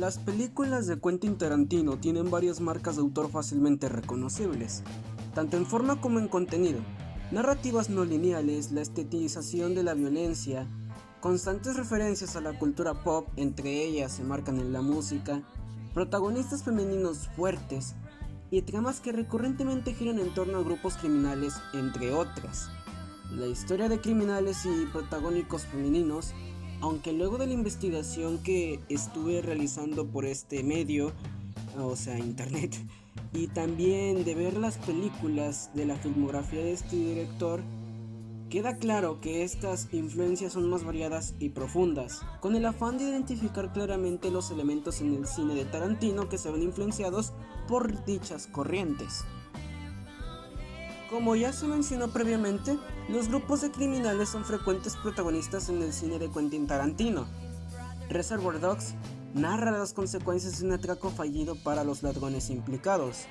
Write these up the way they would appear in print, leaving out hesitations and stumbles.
Las películas de Quentin Tarantino tienen varias marcas de autor fácilmente reconocibles, tanto en forma como en contenido. Narrativas no lineales, la estetización de la violencia, constantes referencias a la cultura pop, entre ellas se marcan en la música, protagonistas femeninos fuertes y tramas que recurrentemente giran en torno a grupos criminales, entre otras. La historia de criminales y protagónicos femeninos, aunque luego de la investigación que estuve realizando por este medio, o sea, internet, y también de ver las películas de la filmografía de este director, queda claro que estas influencias son más variadas y profundas, con el afán de identificar claramente los elementos en el cine de Tarantino que se ven influenciados por dichas corrientes. Como ya se mencionó previamente, los grupos de criminales son frecuentes protagonistas en el cine de Quentin Tarantino. Reservoir Dogs narra las consecuencias de un atraco fallido para los ladrones implicados.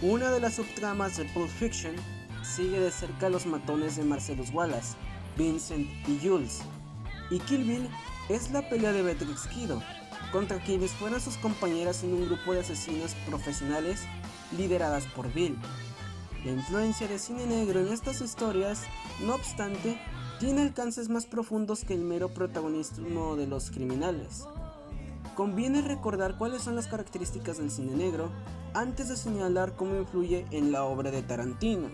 Una de las subtramas de Pulp Fiction sigue de cerca a los matones de Marcellus Wallace, Vincent y Jules. Y Kill Bill es la pelea de Beatrix Kiddo contra quienes fueron sus compañeras en un grupo de asesinas profesionales lideradas por Bill. La influencia de cine negro en estas historias, no obstante, tiene alcances más profundos que el mero protagonismo de los criminales. Conviene recordar cuáles son las características del cine negro antes de señalar cómo influye en la obra de Tarantino.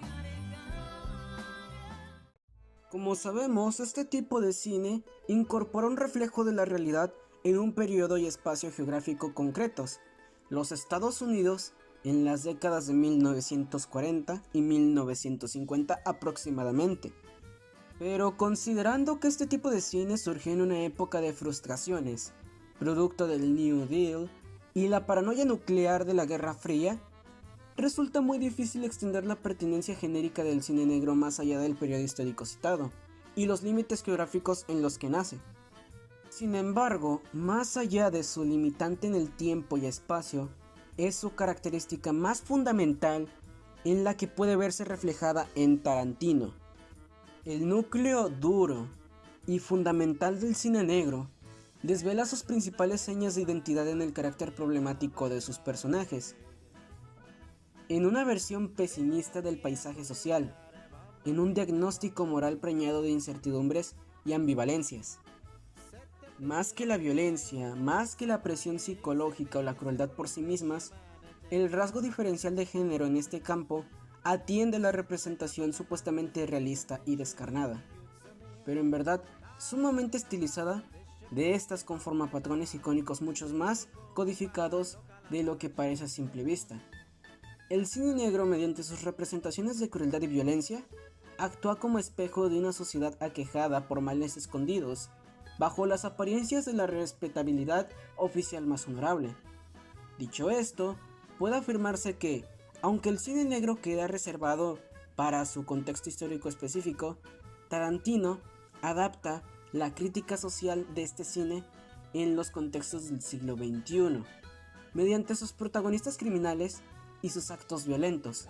Como sabemos, este tipo de cine incorpora un reflejo de la realidad en un periodo y espacio geográfico concretos, los Estados Unidos, en las décadas de 1940 y 1950 aproximadamente. Pero considerando que este tipo de cine surgió en una época de frustraciones, producto del New Deal y la paranoia nuclear de la Guerra Fría, resulta muy difícil extender la pertinencia genérica del cine negro más allá del periodo histórico citado y los límites geográficos en los que nace. Sin embargo, más allá de su limitante en el tiempo y espacio, es su característica más fundamental en la que puede verse reflejada en Tarantino. El núcleo duro y fundamental del cine negro desvela sus principales señas de identidad en el carácter problemático de sus personajes, en una versión pesimista del paisaje social, en un diagnóstico moral preñado de incertidumbres y ambivalencias. Más que la violencia, más que la presión psicológica o la crueldad por sí mismas, el rasgo diferencial de género en este campo atiende a la representación supuestamente realista y descarnada, pero en verdad sumamente estilizada. De estas conforma patrones icónicos muchos más codificados de lo que parece a simple vista. El cine negro, mediante sus representaciones de crueldad y violencia, actúa como espejo de una sociedad aquejada por males escondidos, bajo las apariencias de la respetabilidad oficial más honorable. Dicho esto, puede afirmarse que, aunque el cine negro queda reservado para su contexto histórico específico, Tarantino adapta la crítica social de este cine en los contextos del siglo XXI, mediante sus protagonistas criminales y sus actos violentos.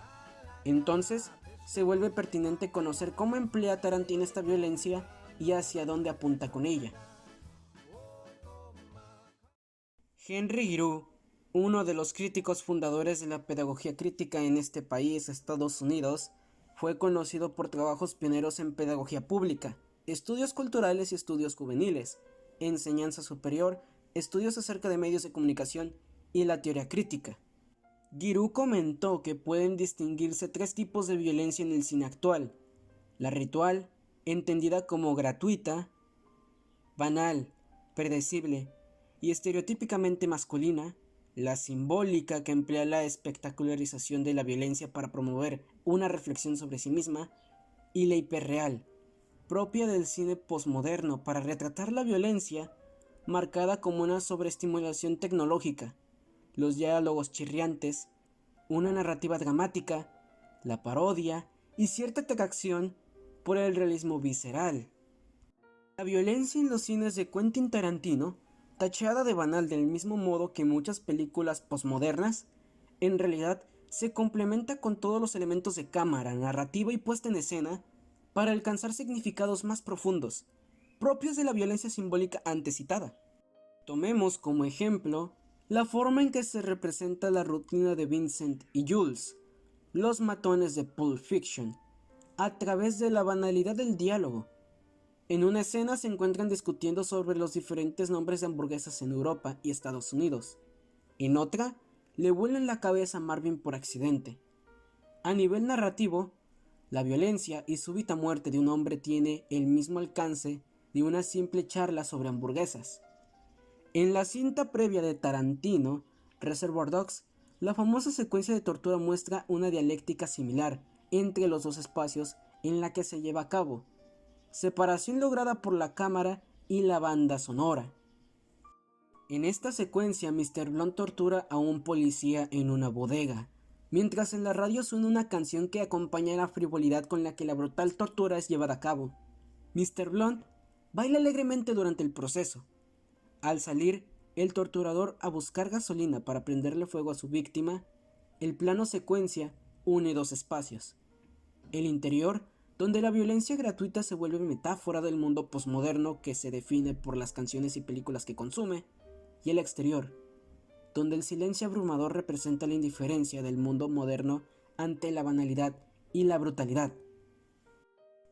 Entonces, se vuelve pertinente conocer cómo emplea Tarantino esta violencia y hacia dónde apunta con ella. Henry Giroux, uno de los críticos fundadores de la pedagogía crítica en este país, Estados Unidos, fue conocido por trabajos pioneros en pedagogía pública, estudios culturales y estudios juveniles, enseñanza superior, estudios acerca de medios de comunicación y la teoría crítica. Giroux comentó que pueden distinguirse tres tipos de violencia en el cine actual: la ritual, entendida como gratuita, banal, predecible y estereotípicamente masculina; la simbólica, que emplea la espectacularización de la violencia para promover una reflexión sobre sí misma; y la hiperreal, propia del cine posmoderno para retratar la violencia, marcada como una sobreestimulación tecnológica, los diálogos chirriantes, una narrativa dramática, la parodia y cierta atracción por el realismo visceral. La violencia en los cines de Quentin Tarantino, tachada de banal del mismo modo que muchas películas posmodernas, en realidad se complementa con todos los elementos de cámara, narrativa y puesta en escena para alcanzar significados más profundos, propios de la violencia simbólica antes citada. Tomemos como ejemplo La forma en que se representa la rutina de Vincent y Jules, los matones de Pulp Fiction, a través de la banalidad del diálogo. En una escena se encuentran discutiendo sobre los diferentes nombres de hamburguesas en Europa y Estados Unidos. En otra, le vuelan la cabeza a Marvin por accidente. A nivel narrativo, la violencia y súbita muerte de un hombre tiene el mismo alcance de una simple charla sobre hamburguesas. En la cinta previa de Tarantino, Reservoir Dogs, la famosa secuencia de tortura muestra una dialéctica similar entre los dos espacios en la que se lleva a cabo, separación lograda por la cámara y la banda sonora. En esta secuencia, Mr. Blunt tortura a un policía en una bodega, mientras en la radio suena una canción que acompaña la frivolidad con la que la brutal tortura es llevada a cabo. Mr. Blunt baila alegremente durante el proceso. Al salir, el torturador a buscar gasolina para prenderle fuego a su víctima, el plano secuencia une dos espacios. El interior, donde la violencia gratuita se vuelve metáfora del mundo posmoderno que se define por las canciones y películas que consume, y el exterior, donde el silencio abrumador representa la indiferencia del mundo moderno ante la banalidad y la brutalidad.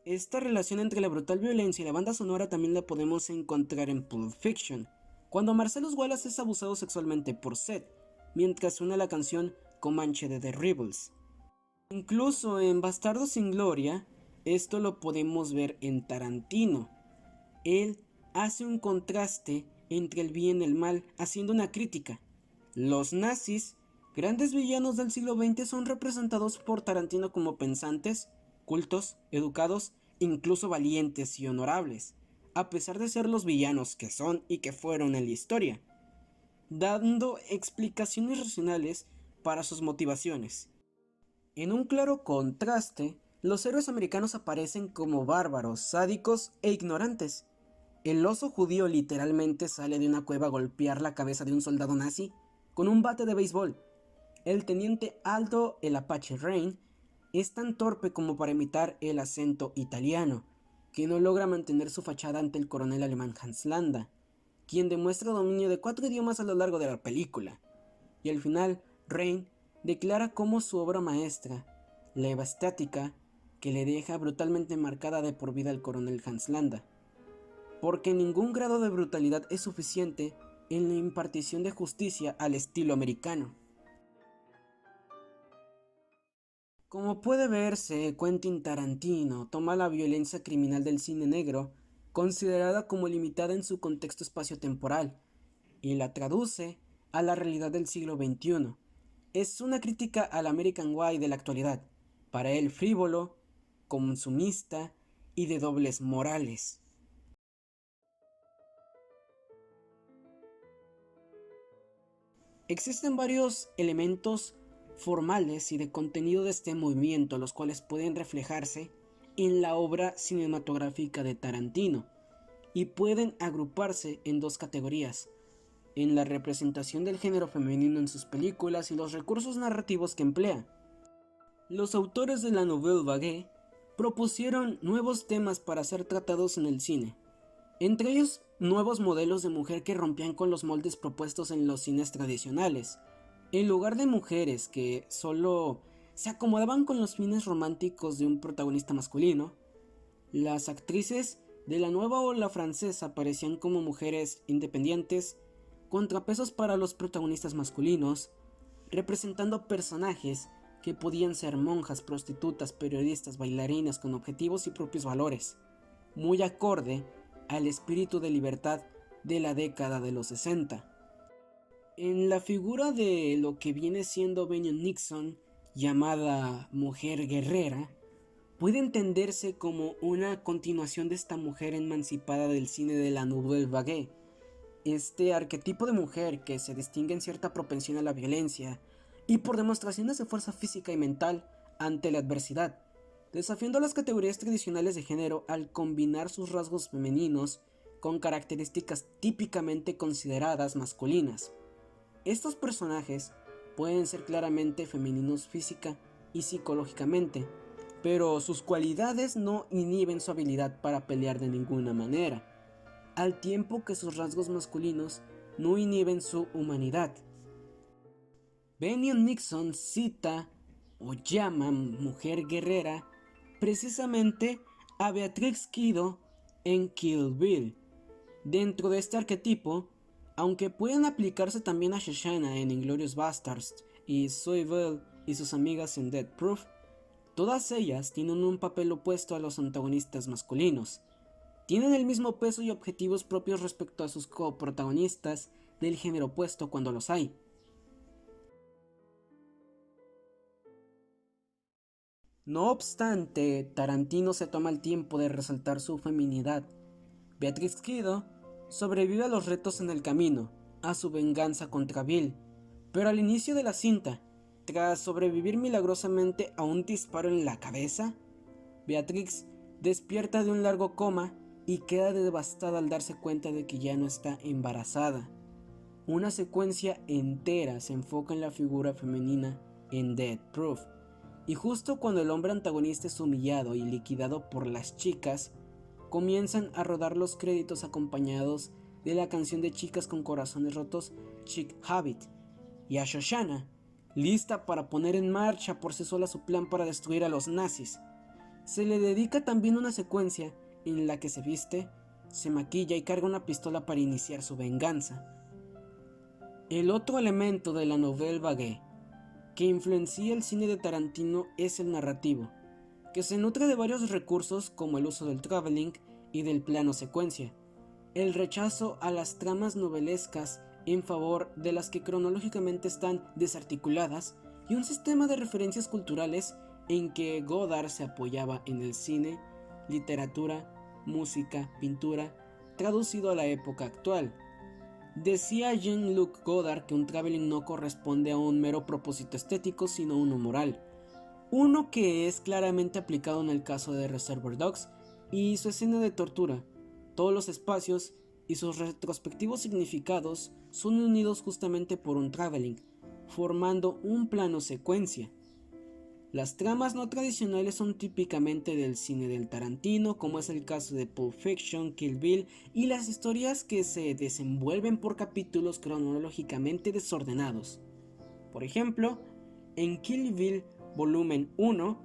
Esta relación entre la brutal violencia y la banda sonora también la podemos encontrar en Pulp Fiction, cuando Marcellus Wallace es abusado sexualmente por Seth, mientras suena la canción Comanche de The Rebels. Incluso en Bastardos sin Gloria, esto lo podemos ver en Tarantino. Él hace un contraste entre el bien y el mal, haciendo una crítica. Los nazis, grandes villanos del siglo XX, son representados por Tarantino como pensantes, cultos, educados, incluso valientes y honorables, a pesar de ser los villanos que son y que fueron en la historia, dando explicaciones racionales para sus motivaciones. En un claro contraste, los héroes americanos aparecen como bárbaros, sádicos e ignorantes. El oso judío literalmente sale de una cueva a golpear la cabeza de un soldado nazi con un bate de béisbol. El teniente Aldo el Apache Rain es tan torpe como para imitar el acento italiano, que no logra mantener su fachada ante el coronel alemán Hans Landa, quien demuestra dominio de 4 idiomas a lo largo de la película. Y al final, Rain declara como su obra maestra, la Eva estática, que le deja brutalmente marcada de por vida al coronel Hans Landa, porque ningún grado de brutalidad es suficiente en la impartición de justicia al estilo americano. Como puede verse, Quentin Tarantino toma la violencia criminal del cine negro, considerada como limitada en su contexto espaciotemporal, y la traduce a la realidad del siglo XXI. Es una crítica al American Way de la actualidad, para él frívolo, consumista y de dobles morales. Existen varios elementos formales y de contenido de este movimiento, los cuales pueden reflejarse en la obra cinematográfica de Tarantino y pueden agruparse en dos categorías: en la representación del género femenino en sus películas y los recursos narrativos que emplea. Los autores de la Nouvelle Vague propusieron nuevos temas para ser tratados en el cine, entre ellos nuevos modelos de mujer que rompían con los moldes propuestos en los cines tradicionales. En lugar de mujeres que solo se acomodaban con los fines románticos de un protagonista masculino, las actrices de la nueva ola francesa aparecían como mujeres independientes, contrapesos para los protagonistas masculinos, representando personajes que podían ser monjas, prostitutas, periodistas, bailarinas con objetivos y propios valores, muy acorde al espíritu de libertad de la década de los 60. En la figura de lo que viene siendo Benyon Nixon, llamada mujer guerrera, puede entenderse como una continuación de esta mujer emancipada del cine de la Nouvelle Vague. Este arquetipo de mujer que se distingue en cierta propensión a la violencia y por demostraciones de fuerza física y mental ante la adversidad, desafiando las categorías tradicionales de género al combinar sus rasgos femeninos con características típicamente consideradas masculinas. Estos personajes pueden ser claramente femeninos física y psicológicamente, pero sus cualidades no inhiben su habilidad para pelear de ninguna manera, al tiempo que sus rasgos masculinos no inhiben su humanidad. Benioff Nixon cita o llama mujer guerrera precisamente a Beatrix Kiddo en Kill Bill. Dentro de este arquetipo, aunque pueden aplicarse también a Shoshana en Inglourious Basterds y Zoe Bell y sus amigas en Death Proof, todas ellas tienen un papel opuesto a los antagonistas masculinos. Tienen el mismo peso y objetivos propios respecto a sus coprotagonistas del género opuesto cuando los hay. No obstante, Tarantino se toma el tiempo de resaltar su feminidad. Beatrix Kiddo sobrevive a los retos en el camino, a su venganza contra Bill, pero al inicio de la cinta, tras sobrevivir milagrosamente a un disparo en la cabeza, Beatrix despierta de un largo coma y queda devastada al darse cuenta de que ya no está embarazada. Una secuencia entera se enfoca en la figura femenina en Death Proof, y justo cuando el hombre antagonista es humillado y liquidado por las chicas, comienzan a rodar los créditos acompañados de la canción de Chicas con Corazones Rotos, Chick Habit, y a Shoshana, lista para poner en marcha por sí sola su plan para destruir a los nazis. Se le dedica también una secuencia en la que se viste, se maquilla y carga una pistola para iniciar su venganza. El otro elemento de la nouvelle vague que influencia el cine de Tarantino es el narrativo, que se nutre de varios recursos como el uso del traveling y del plano secuencia, el rechazo a las tramas novelescas en favor de las que cronológicamente están desarticuladas y un sistema de referencias culturales en que Godard se apoyaba en el cine, literatura, música, pintura, traducido a la época actual. Decía Jean-Luc Godard que un traveling no corresponde a un mero propósito estético, sino uno moral. Uno que es claramente aplicado en el caso de Reservoir Dogs y su escena de tortura. Todos los espacios y sus retrospectivos significados son unidos justamente por un traveling, formando un plano secuencia. Las tramas no tradicionales son típicamente del cine del Tarantino, como es el caso de Pulp Fiction, Kill Bill, y las historias que se desenvuelven por capítulos cronológicamente desordenados. Por ejemplo, en Kill Bill Volumen 1,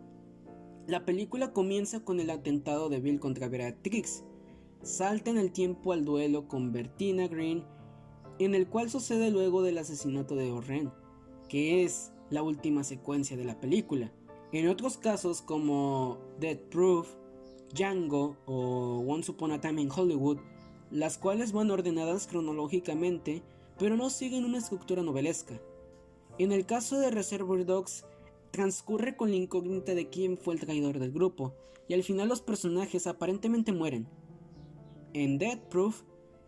la película comienza con el atentado de Bill contra Beatrix, salta en el tiempo al duelo con Bertina Green, en el cual sucede luego del asesinato de Oren, que es la última secuencia de la película. En otros casos como Death Proof, Django o Once Upon a Time in Hollywood, las cuales van ordenadas cronológicamente, pero no siguen una estructura novelesca. En el caso de Reservoir Dogs, transcurre con la incógnita de quién fue el traidor del grupo, y al final los personajes aparentemente mueren. En Death Proof,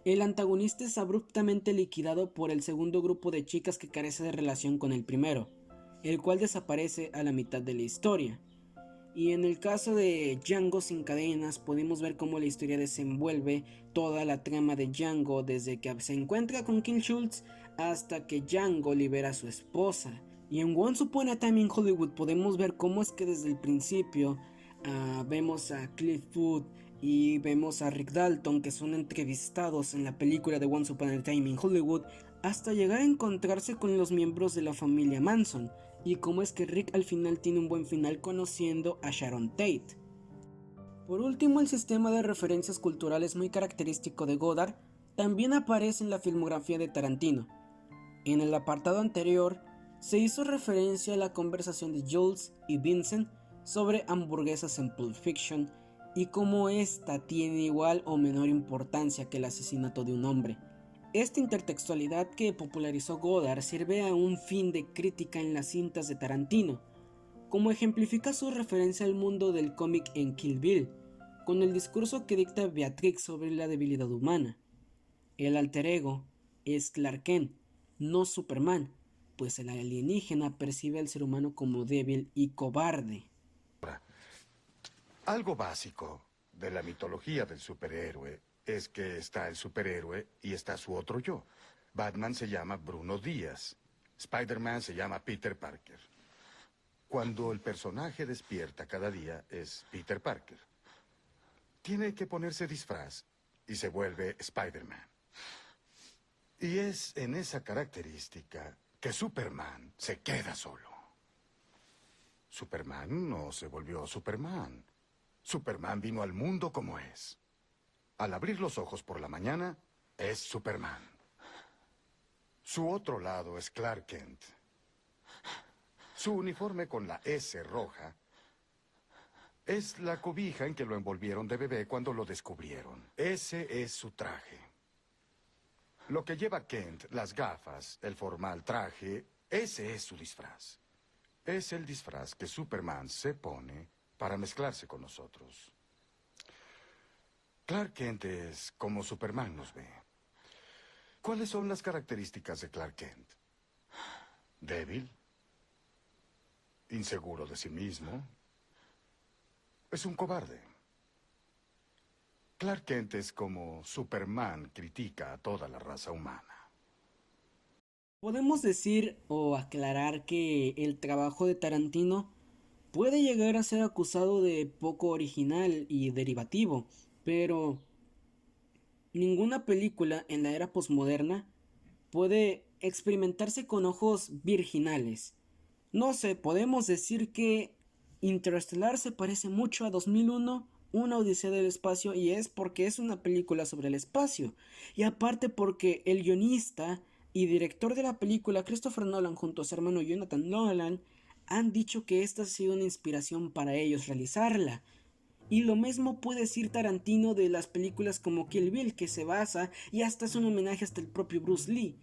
el antagonista es abruptamente liquidado por el segundo grupo de chicas que carece de relación con el primero, el cual desaparece a la mitad de la historia. Y en el caso de Django sin cadenas, podemos ver cómo la historia desenvuelve toda la trama de Django desde que se encuentra con King Schultz hasta que Django libera a su esposa. Y en Once Upon a Time in Hollywood podemos ver cómo es que desde el principio vemos a Cliff Booth y vemos a Rick Dalton, que son entrevistados en la película de Once Upon a Time in Hollywood, hasta llegar a encontrarse con los miembros de la familia Manson, y cómo es que Rick al final tiene un buen final conociendo a Sharon Tate. Por último, el sistema de referencias culturales muy característico de Godard también aparece en la filmografía de Tarantino. En el apartado anterior se hizo referencia a la conversación de Jules y Vincent sobre hamburguesas en Pulp Fiction y cómo esta tiene igual o menor importancia que el asesinato de un hombre. Esta intertextualidad que popularizó Godard sirve a un fin de crítica en las cintas de Tarantino, como ejemplifica su referencia al mundo del cómic en Kill Bill, con el discurso que dicta Beatrix sobre la debilidad humana. El alter ego es Clark Kent, no Superman, pues el alienígena percibe al ser humano como débil y cobarde. Algo básico de la mitología del superhéroe es que está el superhéroe y está su otro yo. Batman se llama Bruno Díaz. Spider-Man se llama Peter Parker. Cuando el personaje despierta cada día es Peter Parker. Tiene que ponerse disfraz y se vuelve Spider-Man. Y es en esa característica que Superman se queda solo. Superman no se volvió Superman. Superman vino al mundo como es. Al abrir los ojos por la mañana, es Superman. Su otro lado es Clark Kent. Su uniforme con la S roja es la cobija en que lo envolvieron de bebé cuando lo descubrieron. Ese es su traje. Lo que lleva Kent, las gafas, el formal traje, ese es su disfraz. Es el disfraz que Superman se pone para mezclarse con nosotros. Clark Kent es como Superman nos ve. ¿Cuáles son las características de Clark Kent? Débil, inseguro de sí mismo, es un cobarde. Clark Kent es como Superman critica a toda la raza humana. Podemos decir o aclarar que el trabajo de Tarantino puede llegar a ser acusado de poco original y derivativo, pero ninguna película en la era posmoderna puede experimentarse con ojos virginales. No sé, podemos decir que Interestelar se parece mucho a 2001, una odisea del espacio, y es porque es una película sobre el espacio. Y aparte porque el guionista y director de la película, Christopher Nolan, junto a su hermano Jonathan Nolan, han dicho que esta ha sido una inspiración para ellos realizarla. Y lo mismo puede decir Tarantino de las películas como Kill Bill, que se basa y hasta es un homenaje hasta el propio Bruce Lee.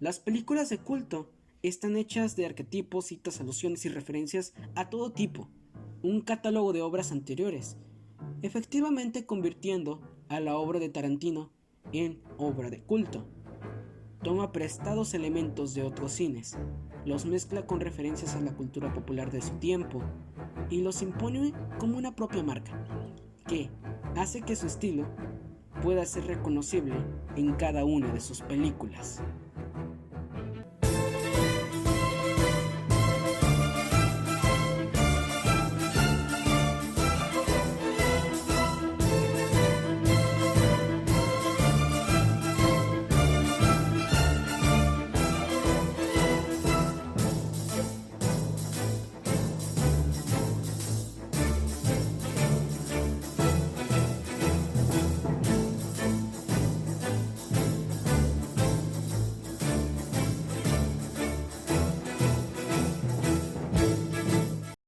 Las películas de culto están hechas de arquetipos, citas, alusiones y referencias a todo tipo, un catálogo de obras anteriores, efectivamente convirtiendo a la obra de Tarantino en obra de culto. Toma prestados elementos de otros cines, los mezcla con referencias a la cultura popular de su tiempo y los impone como una propia marca, que hace que su estilo pueda ser reconocible en cada una de sus películas.